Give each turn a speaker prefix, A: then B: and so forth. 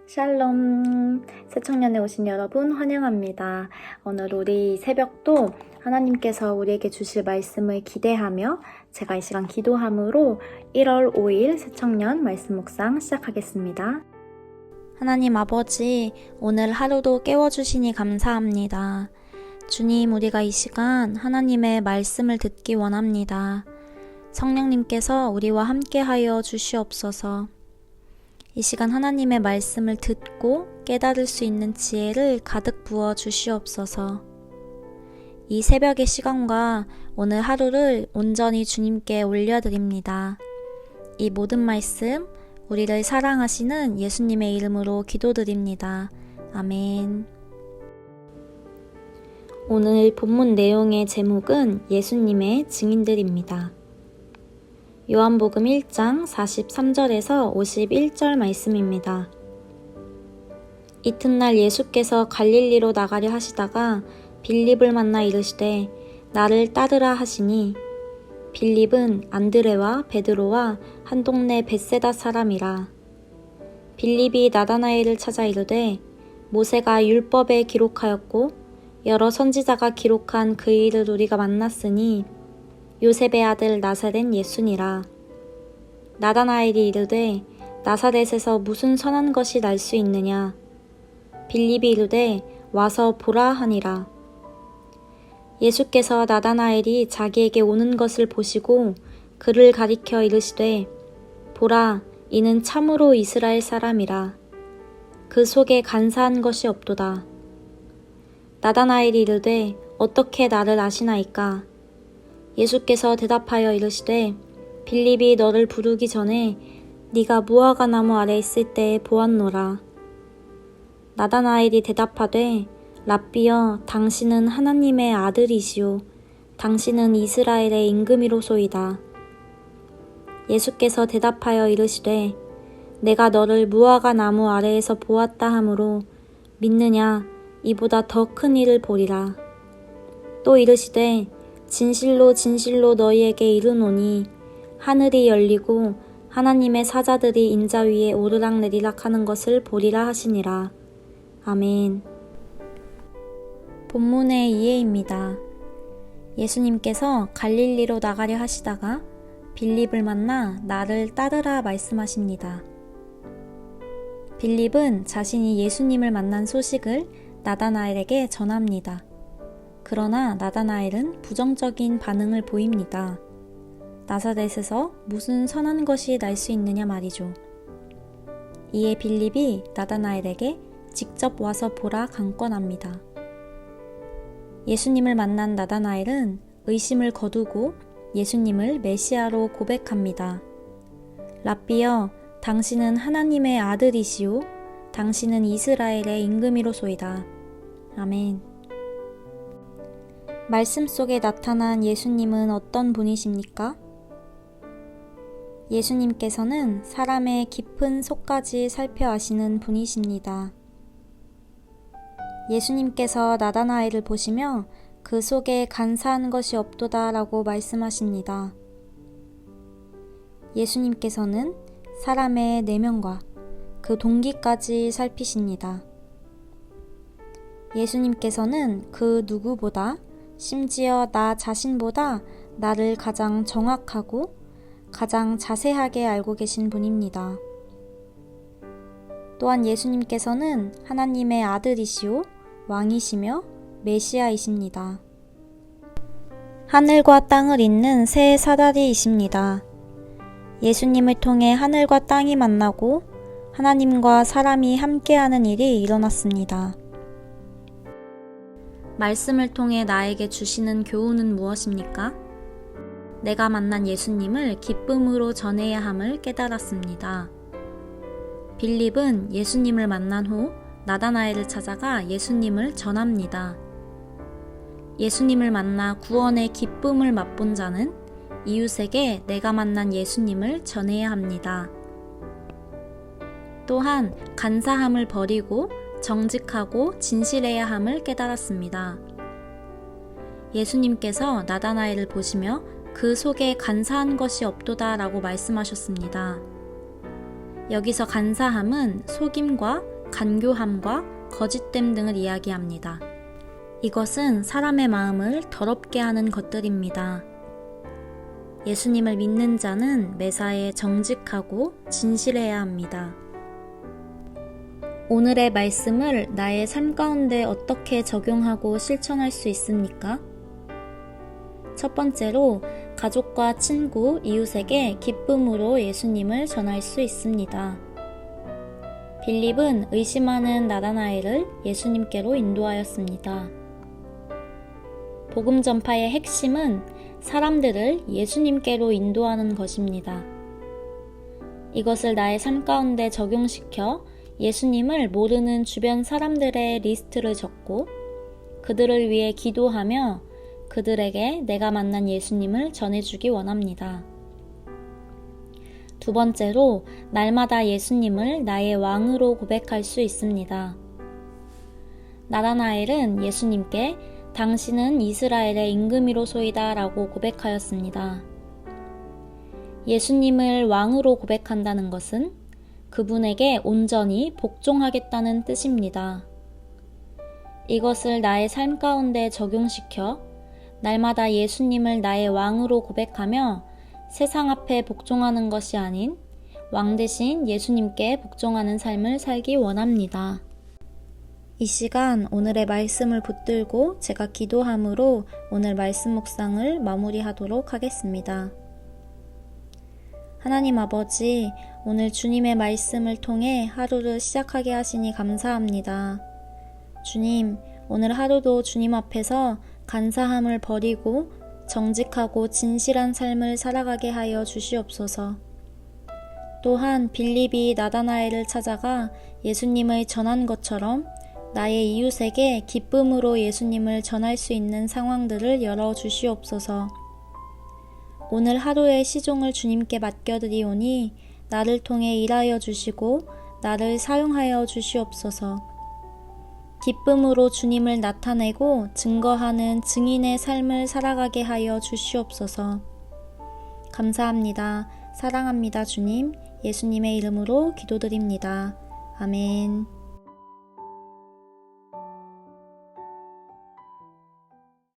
A: 샬롬, 새청년에 오신 여러분 환영합니다. 오늘 우리 새벽도 하나님께서 우리에게 주실 말씀을 기대하며 제가 이 시간 기도함으로 1월 5일 새청년 말씀 묵상 시작하겠습니다. 하나님 아버지, 오늘 하루도 깨워주시니 감사합니다. 주님, 우리가 이 시간 하나님의 말씀을 듣기 원합니다. 성령님께서 우리와 함께하여 주시옵소서. 이 시간 하나님의 말씀을 듣고 깨달을 수 있는 지혜를 가득 부어 주시옵소서. 이 새벽의 시간과 오늘 하루를 온전히 주님께 올려드립니다. 이 모든 말씀, 우리를 사랑하시는 예수님의 이름으로 기도드립니다. 아멘. 오늘 본문 내용의 제목은 예수님의 증인들입니다. 요한복음 1장 43절에서 51절 말씀입니다. 이튿날 예수께서 갈릴리로 나가려 하시다가 빌립을 만나 이르시되 나를 따르라 하시니 빌립은 안드레와 베드로와 한 동네 벳세다 사람이라. 빌립이 나다나엘을 찾아 이르되 모세가 율법에 기록하였고 여러 선지자가 기록한 그 일을 우리가 만났으니 요셉의 아들 나사렛 예수니라. 나다나엘이 이르되 나사렛에서 무슨 선한 것이 날 수 있느냐. 빌립이 이르되 와서 보라 하니라. 예수께서 나다나엘이 자기에게 오는 것을 보시고 그를 가리켜 이르시되 보라, 이는 참으로 이스라엘 사람이라. 그 속에 간사한 것이 없도다. 나다나엘이 이르되 어떻게 나를 아시나이까. 예수께서 대답하여 이르시되 빌립이 너를 부르기 전에 네가 무화과 나무 아래 있을 때에 보았노라. 나다나엘이 대답하되 랍비여, 당신은 하나님의 아들이시오. 당신은 이스라엘의 임금이로소이다. 예수께서 대답하여 이르시되 내가 너를 무화과 나무 아래에서 보았다 하므로 믿느냐. 이보다 더 큰 일을 보리라. 또 이르시되 진실로 진실로 너희에게 이르노니 하늘이 열리고 하나님의 사자들이 인자 위에 오르락내리락 하는 것을 보리라 하시니라. 아멘. 본문의 이해입니다. 예수님께서 갈릴리로 나가려 하시다가 빌립을 만나 나를 따르라 말씀하십니다. 빌립은 자신이 예수님을 만난 소식을 나다나엘에게 전합니다. 그러나 나다나엘은 부정적인 반응을 보입니다. 나사렛에서 무슨 선한 것이 날 수 있느냐 말이죠. 이에 빌립이 나다나엘에게 직접 와서 보라 강권합니다. 예수님을 만난 나다나엘은 의심을 거두고 예수님을 메시아로 고백합니다. 랍비여, 당신은 하나님의 아들이시오. 당신은 이스라엘의 임금이로소이다. 아멘. 말씀 속에 나타난 예수님은 어떤 분이십니까? 예수님께서는 사람의 깊은 속까지 살펴 아시는 분이십니다. 예수님께서 나다나엘을 보시며 그 속에 간사한 것이 없도다 라고 말씀하십니다. 예수님께서는 사람의 내면과 그 동기까지 살피십니다. 예수님께서는 그 누구보다, 심지어 나 자신보다 나를 가장 정확하고 가장 자세하게 알고 계신 분입니다. 또한 예수님께서는 하나님의 아들이시오, 왕이시며 메시아이십니다. 하늘과 땅을 잇는 새 사다리이십니다. 예수님을 통해 하늘과 땅이 만나고 하나님과 사람이 함께하는 일이 일어났습니다. 말씀을 통해 나에게 주시는 교훈은 무엇입니까? 내가 만난 예수님을 기쁨으로 전해야 함을 깨달았습니다. 빌립은 예수님을 만난 후 나다나엘을 찾아가 예수님을 전합니다. 예수님을 만나 구원의 기쁨을 맛본 자는 이웃에게 내가 만난 예수님을 전해야 합니다. 또한 간사함을 버리고 정직하고 진실해야 함을 깨달았습니다. 예수님께서 나다나엘을 보시며 그 속에 간사한 것이 없도다 라고 말씀하셨습니다. 여기서 간사함은 속임과 간교함과 거짓됨 등을 이야기합니다. 이것은 사람의 마음을 더럽게 하는 것들입니다. 예수님을 믿는 자는 매사에 정직하고 진실해야 합니다. 오늘의 말씀을 나의 삶 가운데 어떻게 적용하고 실천할 수 있습니까? 첫 번째로 가족과 친구, 이웃에게 기쁨으로 예수님을 전할 수 있습니다. 빌립은 의심하는 나다나엘을 예수님께로 인도하였습니다. 복음 전파의 핵심은 사람들을 예수님께로 인도하는 것입니다. 이것을 나의 삶 가운데 적용시켜 예수님을 모르는 주변 사람들의 리스트를 적고 그들을 위해 기도하며 그들에게 내가 만난 예수님을 전해주기 원합니다. 두 번째로 날마다 예수님을 나의 왕으로 고백할 수 있습니다. 나다나엘은 예수님께 당신은 이스라엘의 임금이로소이다 라고 고백하였습니다. 예수님을 왕으로 고백한다는 것은 그분에게 온전히 복종하겠다는 뜻입니다. 이것을 나의 삶 가운데 적용시켜 날마다 예수님을 나의 왕으로 고백하며 세상 앞에 복종하는 것이 아닌 왕 대신 예수님께 복종하는 삶을 살기 원합니다. 이 시간 오늘의 말씀을 붙들고 제가 기도함으로 오늘 말씀 묵상을 마무리하도록 하겠습니다. 하나님 아버지, 오늘 주님의 말씀을 통해 하루를 시작하게 하시니 감사합니다. 주님, 오늘 하루도 주님 앞에서 간사함을 버리고 정직하고 진실한 삶을 살아가게 하여 주시옵소서. 또한 빌립이 나다나엘을 찾아가 예수님을 전한 것처럼 나의 이웃에게 기쁨으로 예수님을 전할 수 있는 상황들을 열어주시옵소서. 오늘 하루의 시종을 주님께 맡겨드리오니 나를 통해 일하여 주시고 나를 사용하여 주시옵소서. 기쁨으로 주님을 나타내고 증거하는 증인의 삶을 살아가게 하여 주시옵소서. 감사합니다. 사랑합니다, 주님. 예수님의 이름으로 기도드립니다. 아멘.